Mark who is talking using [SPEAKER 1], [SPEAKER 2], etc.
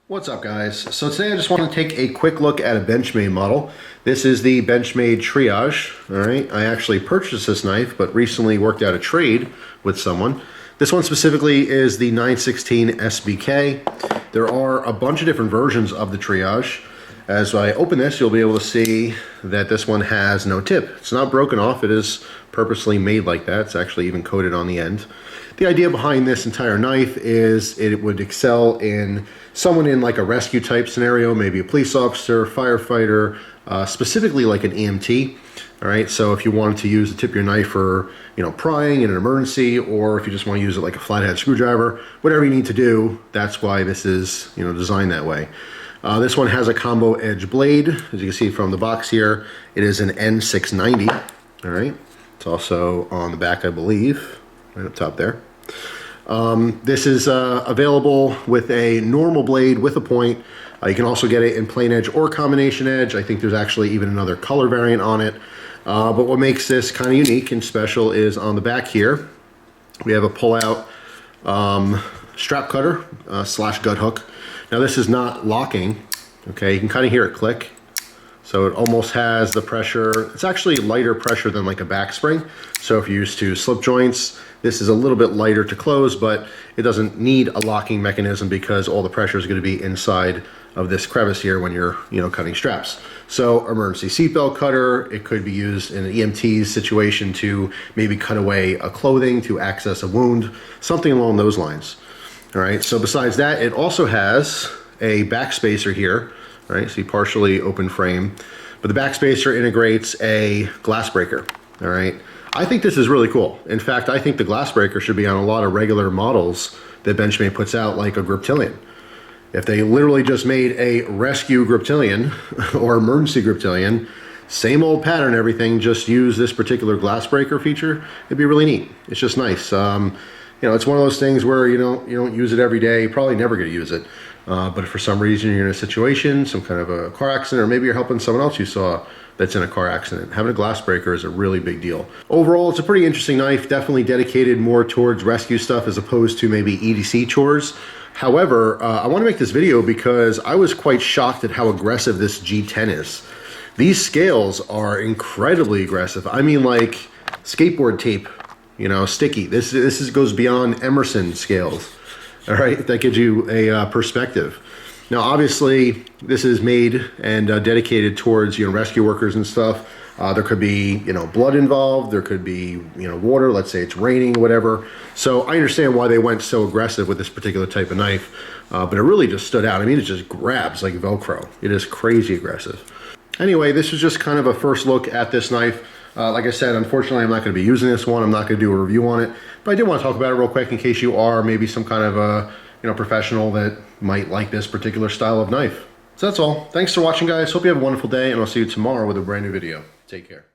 [SPEAKER 1] What's up, guys? So today I just want to take a quick look at a Benchmade model. This is the Benchmade Triage. All right, I actually purchased this knife, but recently worked out a trade with someone. This one specifically is the 916 SBK. There are a bunch of different versions of the Triage. As I open this, you'll be able to see that this one has no tip. It's not broken off. It is purposely made like that. It's actually even coated on the end. The idea behind this entire knife is it would excel in someone in like a rescue type scenario, maybe a police officer, firefighter, specifically like an EMT. All right, so if you wanted to use the tip of your knife for, prying in an emergency, or if you just want to use it like a flathead screwdriver, whatever you need to do, that's why this is, designed that way. This one has a combo edge blade. As you can see from the box here, it is an N690. All right, it's also on the back, I believe, right up top there. This is available with a normal blade with a point. You can also get it in plain edge or combination edge. I think there's actually even another color variant on it. But what makes this kind of unique and special is on the back here, we have a pull-out strap cutter slash gut hook. Now this is not locking, okay? You can kind of hear it click. So it almost has the pressure. It's actually lighter pressure than like a back spring. So if you're used to slip joints, this is a little bit lighter to close, but it doesn't need a locking mechanism because all the pressure is going to be inside of this crevice here when you're, cutting straps. So emergency seatbelt cutter, it could be used in an EMT situation to maybe cut away a clothing to access a wound, something along those lines. All right, so besides that, it also has a back spacer here. All right, see, partially open frame, but the back spacer integrates a glass breaker. All right, I think this is really cool. In fact, I think the glass breaker should be on a lot of regular models that Benchmade puts out, like a Griptilian. If they literally just made a rescue Griptilian or emergency Griptilian, same old pattern, everything, just use this particular glass breaker feature, it'd be really neat. It's just nice. It's one of those things where you don't use it every day. You're probably never going to use it. But if for some reason you're in a situation, some kind of a car accident, or maybe you're helping someone else you saw that's in a car accident, having a glass breaker is a really big deal. Overall, it's a pretty interesting knife, definitely dedicated more towards rescue stuff as opposed to maybe EDC chores. However, I want to make this video because I was quite shocked at how aggressive this G10 is. These scales are incredibly aggressive. I mean, like skateboard tape, sticky. This goes beyond Emerson scales. All right, that gives you a perspective. Now, obviously, this is made and dedicated towards rescue workers and stuff. There could be blood involved. There could be water. Let's say it's raining, whatever. So I understand why they went so aggressive with this particular type of knife, but it really just stood out. I mean, it just grabs like Velcro. It is crazy aggressive. Anyway, this is just kind of a first look at this knife. Like I said, unfortunately, I'm not going to be using this one. I'm not going to do a review on it, but I did want to talk about it real quick in case you are maybe some kind of a professional that might like this particular style of knife. So that's all. Thanks for watching, guys. Hope you have a wonderful day, and I'll see you tomorrow with a brand new video. Take care.